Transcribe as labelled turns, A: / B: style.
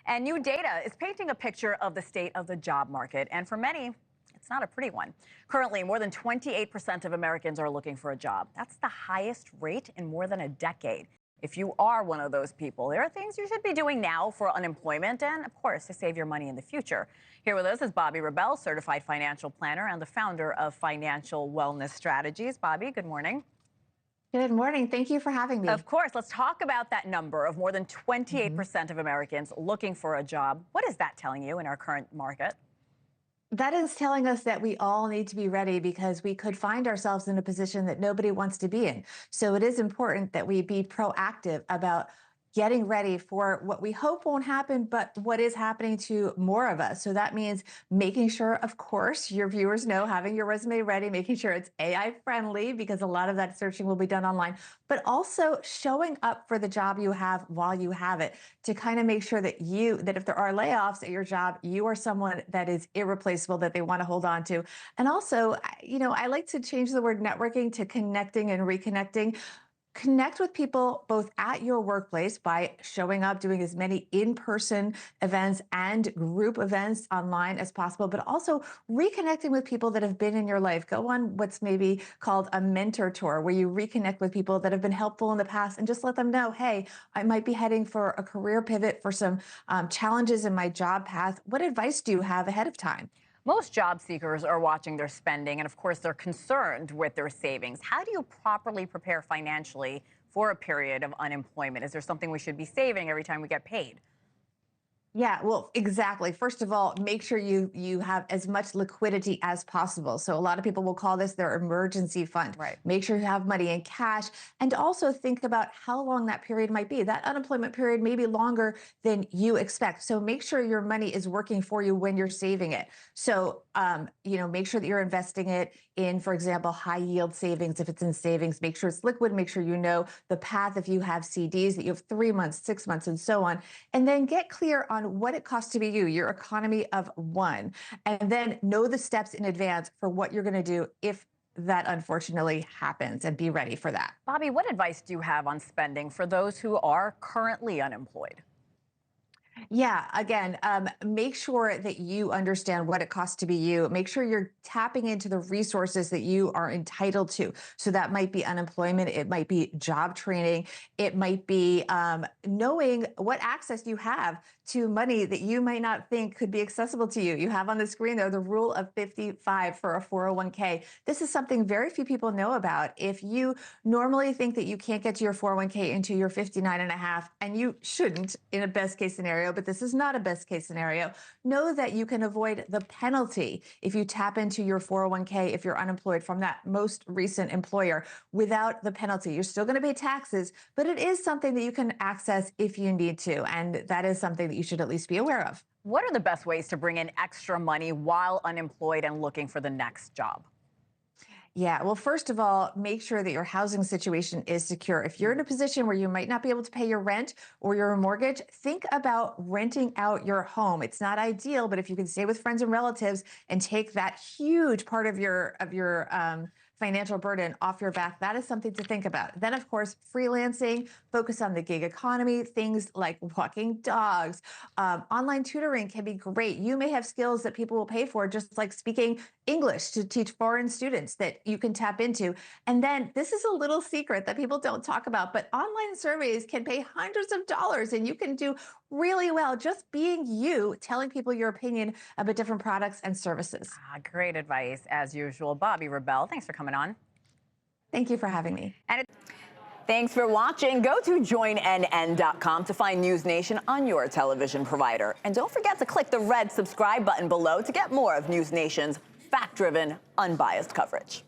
A: And new data is painting a picture of the state of the job market. And for many, it's not a pretty one. Currently, more than 28% of Americans are looking for a job. That's the highest rate in more than a decade. If you are one of those people, there are things you should be doing now for unemployment and, of course, to save your money in the future. Here with us is Bobbi Rebell, certified financial planner and the founder of Financial Wellness Strategies. Bobbi, good morning.
B: Good morning. Thank you for having me.
A: Of course. Let's talk about that number of more than 28% of Americans looking for a job. What is that telling you in our current market?
B: That is telling us that we all need to be ready because we could find ourselves in a position that nobody wants to be in. So it is important that we be proactive about getting ready for what we hope won't happen, but what is happening to more of us. So that means making sure, of course, your viewers know, having your resume ready, making sure it's AI friendly, because a lot of that searching will be done online, but also showing up for the job you have while you have it to kind of make sure that if there are layoffs at your job, you are someone that is irreplaceable, that they want to hold on to. And also, I like to change the word networking to connecting and reconnecting. Connect with people both at your workplace by showing up, doing as many in-person events and group events online as possible, but also reconnecting with people that have been in your life. Go on what's maybe called a mentor tour, where you reconnect with people that have been helpful in the past and just let them know, hey, I might be heading for a career pivot, for some challenges in my job path. What advice do you have ahead of time?
A: Most job seekers are watching their spending, and of course, they're concerned with their savings. How do you properly prepare financially for a period of unemployment? Is there something we should be saving every time we get paid?
B: Yeah, well, exactly. First of all, make sure you have as much liquidity as possible. So a lot of people will call this their emergency fund.
A: Right.
B: Make sure you have money in cash, and also think about how long that period might be. That unemployment period may be longer than you expect. So make sure your money is working for you when you're saving it. So, make sure that you're investing it in, for example, high yield savings. If it's in savings, make sure it's liquid. Make sure you know the path. If you have CDs, that you have 3 months, 6 months, and so on. And then get clear on what it costs to be you, your economy of one, and then know the steps in advance for what you're going to do if that unfortunately happens, and be ready for that.
A: Bobbi, what advice do you have on spending for those who are currently unemployed?
B: Yeah, again, make sure that you understand what it costs to be you. Make sure you're tapping into the resources that you are entitled to. So that might be unemployment, it might be job training, it might be knowing what access you have to money that you might not think could be accessible to you. You have on the screen there the rule of 55 for a 401k. This is something very few people know about. If you normally think that you can't get to your 401k until you're 59 and a half, and you shouldn't in a best case scenario, but this is not a best case scenario, know that you can avoid the penalty if you tap into your 401k if you're unemployed from that most recent employer without the penalty. You're still going to pay taxes, but it is something that you can access if you need to. And that is something that you should at least be aware of.
A: What are the best ways to bring in extra money while unemployed and looking for the next job?
B: Yeah, well, first of all, make sure that your housing situation is secure. If you're in a position where you might not be able to pay your rent or your mortgage, think about renting out your home. It's not ideal, but if you can stay with friends and relatives and take that huge part of your financial burden off your back, that is something to think about. Then, of course, freelancing, focus on the gig economy, things like walking dogs, online tutoring can be great. You may have skills that people will pay for, just like speaking English to teach foreign students, that you can tap into. And then this is a little secret that people don't talk about, but online surveys can pay hundreds of dollars, and you can do really well just being you, telling people your opinion about different products and services.
A: Great advice, as usual. Bobbi Rebell, thanks for coming on.
B: Thank you for having me.
A: Thanks for watching. Go to joinnn.com to find NewsNation on your television provider. And don't forget to click the red subscribe button below to get more of NewsNation's fact-driven, unbiased coverage.